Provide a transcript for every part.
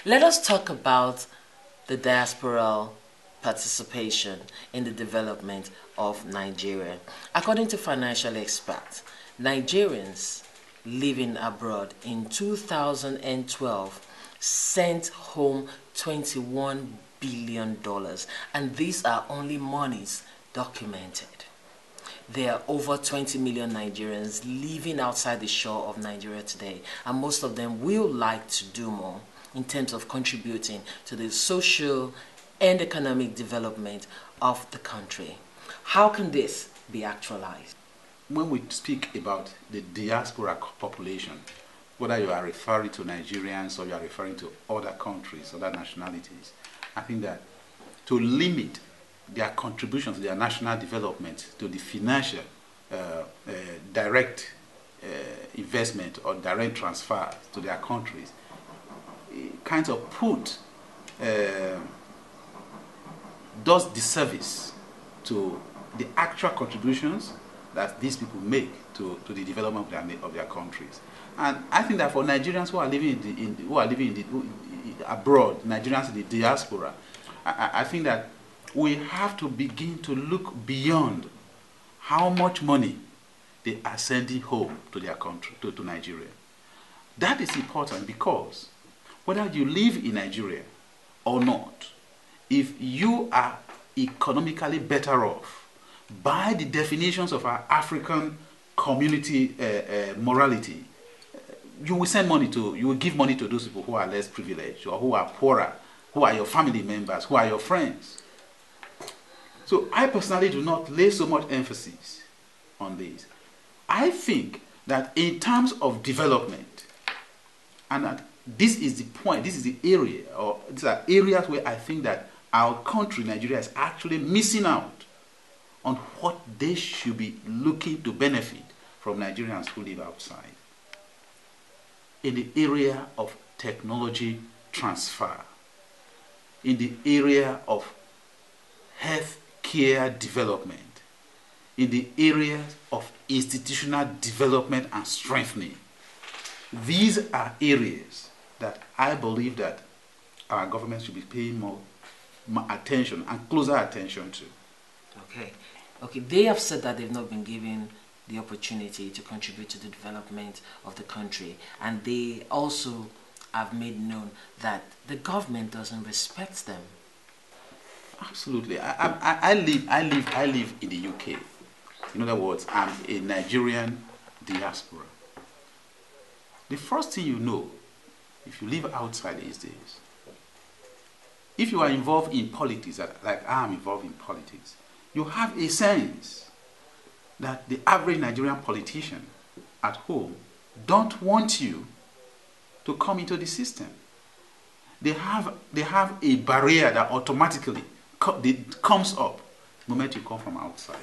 Let us talk about the diasporal participation in the development of Nigeria. According to financial experts, Nigerians living abroad in 2012 sent home $21 billion, and these are only monies documented. There are over 20 million Nigerians living outside the shore of Nigeria today, and most of them will like to do more in terms of contributing to the social and economic development of the country. How can this be actualized? When we speak about the diaspora population, whether you are referring to Nigerians or you are referring to other countries, other nationalities, I think that to limit their contribution to their national development to the financial direct investment or direct transfer to their countries kind of does disservice to the actual contributions that these people make to the development of their countries. And I think that for Nigerians who are living abroad, Nigerians in the diaspora, I think that we have to begin to look beyond how much money they are sending home to their country, to Nigeria. That is important because whether you live in Nigeria or not, if you are economically better off by the definitions of our African community morality, you will give money to those people who are less privileged or who are poorer, who are your family members, who are your friends. So I personally do not lay so much emphasis on this. I think that in terms of development, and that this is the point, this is the area, or these are areas where I think that our country, Nigeria, is actually missing out on what they should be looking to benefit from Nigerians who live outside. In the area of technology transfer, in the area of health care development, in the areas of institutional development and strengthening. These are areas that I believe that our government should be paying more attention and closer attention to. Okay, they have said that they've not been given the opportunity to contribute to the development of the country, and they also have made known that the government doesn't respect them. Absolutely. I live in the UK. In other words, I'm a Nigerian diaspora. The first thing you know, if you live outside these days, if you are involved in politics, like I am involved in politics, you have a sense that the average Nigerian politician at home don't want you to come into the system. They have a barrier that automatically comes up the moment you come from outside.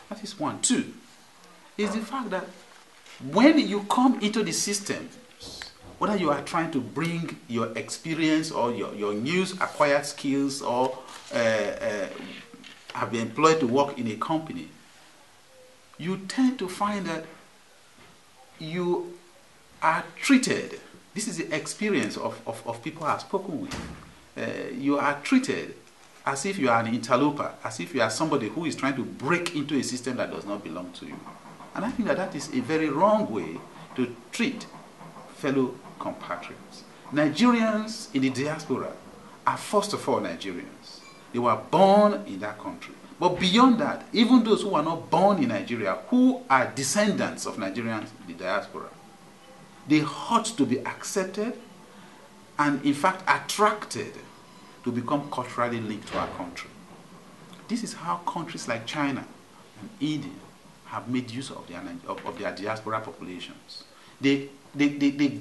That is one. Two, is the fact that when you come into the system, whether you are trying to bring your experience or your news acquired skills or have been employed to work in a company, you tend to find that you are treated. This is the experience of people I've spoken with. You are treated as if you are an interloper, as if you are somebody who is trying to break into a system that does not belong to you. And I think that that is a very wrong way to treat fellow compatriots. Nigerians in the diaspora are first of all Nigerians. They were born in that country. But beyond that, even those who are not born in Nigeria, who are descendants of Nigerians in the diaspora, they ought to be accepted and in fact attracted to become culturally linked to our country. This is how countries like China and India have made use of their diaspora populations. They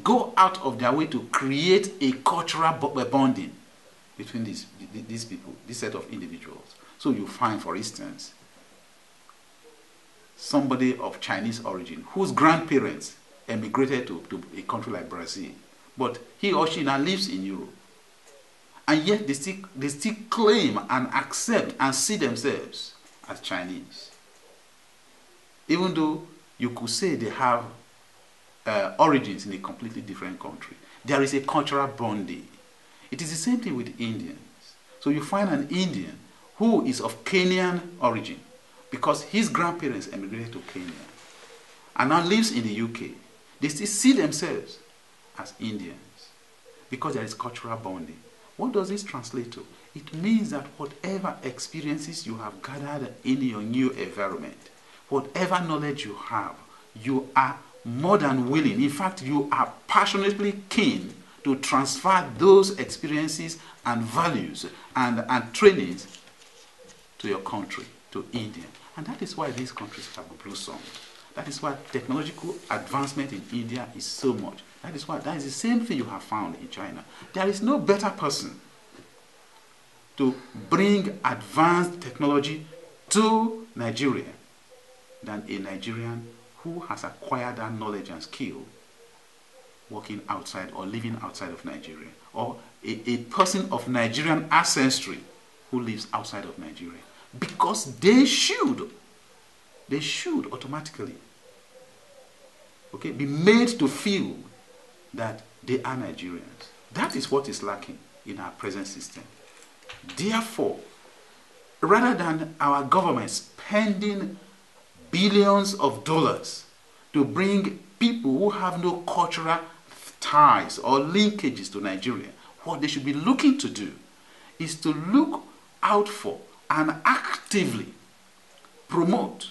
go out of their way to create a cultural bonding between these people, this set of individuals. So you find, for instance, somebody of Chinese origin whose grandparents emigrated to a country like Brazil, but he or she now lives in Europe. And yet they still claim and accept and see themselves as Chinese. Even though you could say they have origins in a completely different country. There is a cultural bonding. It is the same thing with Indians. So you find an Indian who is of Kenyan origin because his grandparents emigrated to Kenya and now lives in the UK. They still see themselves as Indians because there is cultural bonding. What does this translate to? It means that whatever experiences you have gathered in your new environment, whatever knowledge you have, you are more than willing, in fact, you are passionately keen to transfer those experiences and values and trainings to your country, to India. And that is why these countries have blossomed. That is why technological advancement in India is so much. That is the same thing you have found in China. There is no better person to bring advanced technology to Nigeria than a Nigerian who has acquired that knowledge and skill working outside or living outside of Nigeria, or a person of Nigerian ancestry who lives outside of Nigeria, because they should automatically, okay, be made to feel that they are Nigerians. That is what is lacking in our present system. Therefore, rather than our government spending billions of dollars to bring people who have no cultural ties or linkages to Nigeria, what they should be looking to do is to look out for and actively promote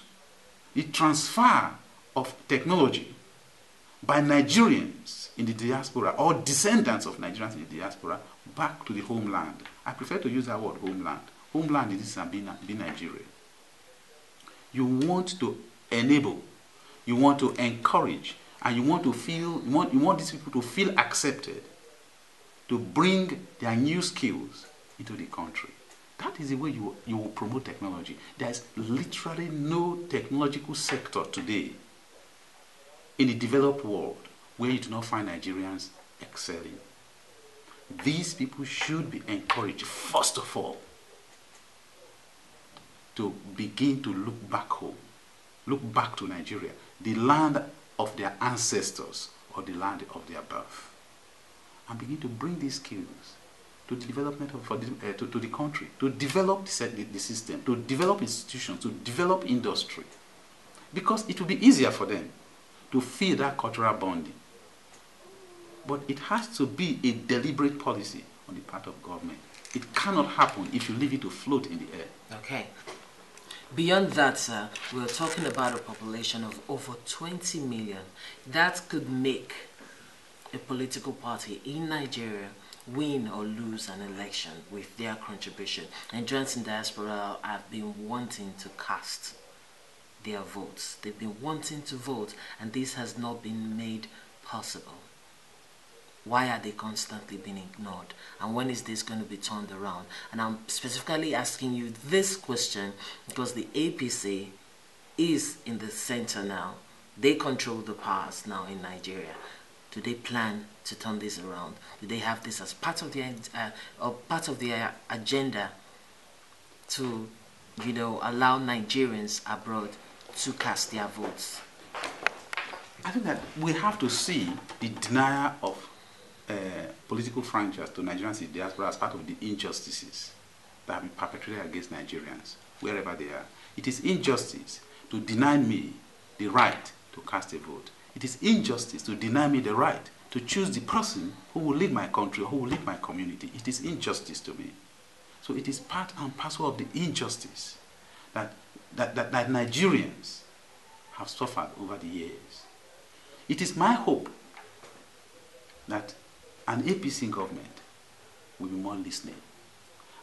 the transfer of technology by Nigerians in the diaspora or descendants of Nigerians in the diaspora back to the homeland. I prefer to use that word, homeland. Homeland is be Nigeria. You want to enable, you want to encourage, and you want to feel, you want these people to feel accepted, to bring their new skills into the country. That is the way you will promote technology. There is literally no technological sector today in the developed world where you do not find Nigerians excelling. These people should be encouraged, first of all, to begin to look back home, look back to Nigeria, the land of their ancestors or the land of their birth, and begin to bring these skills to the development of to the country, to develop the system, to develop institutions, to develop industry, because it will be easier for them to feel that cultural bonding. But it has to be a deliberate policy on the part of government. It cannot happen if you leave it to float in the air. Okay. Beyond that, sir, we're talking about a population of over 20 million. That could make a political party in Nigeria win or lose an election with their contribution. Nigerians in diaspora have been wanting to cast their votes. They've been wanting to vote, and this has not been made possible. Why are they constantly being ignored? And when is this going to be turned around? And I'm specifically asking you this question because the APC is in the center now. They control the powers now in Nigeria. Do they plan to turn this around? Do they have this as part of their agenda to, allow Nigerians abroad to cast their votes? I think that we have to see the denial of political franchise to Nigerians in diaspora as part of the injustices that have been perpetrated against Nigerians, wherever they are. It is injustice to deny me the right to cast a vote. It is injustice to deny me the right to choose the person who will lead my country or who will lead my community. It is injustice to me. So it is part and parcel of the injustice that Nigerians have suffered over the years. It is my hope that an APC government will be more listening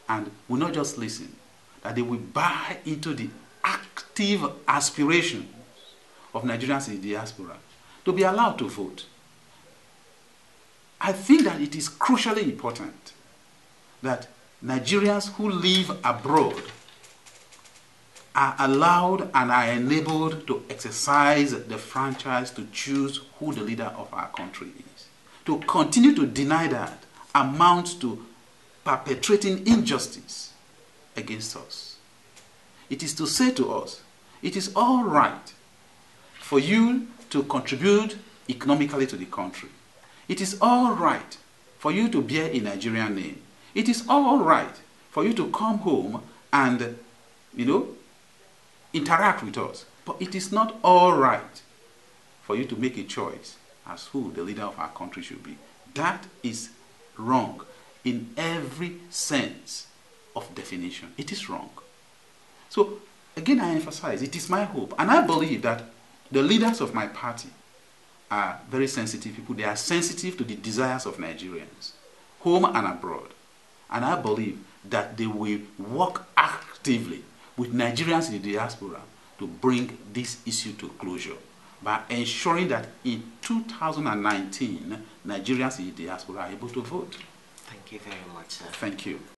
and will not just listen, that they will buy into the active aspirations of Nigerians in the diaspora to be allowed to vote. I think that it is crucially important that Nigerians who live abroad are allowed and are enabled to exercise the franchise to choose who the leader of our country is. To continue to deny that amounts to perpetrating injustice against us. It is to say to us, it is all right for you to contribute economically to the country. It is all right for you to bear a Nigerian name. It is all right for you to come home and, interact with us. But it is not all right for you to make a choice as who the leader of our country should be. That is wrong in every sense of definition. It is wrong. So, again, I emphasize, it is my hope, and I believe that the leaders of my party are very sensitive people. They are sensitive to the desires of Nigerians, home and abroad. And I believe that they will work actively with Nigerians in the diaspora to bring this issue to closure by ensuring that in 2019, Nigerians in the diaspora are able to vote. Thank you very much, sir. Thank you.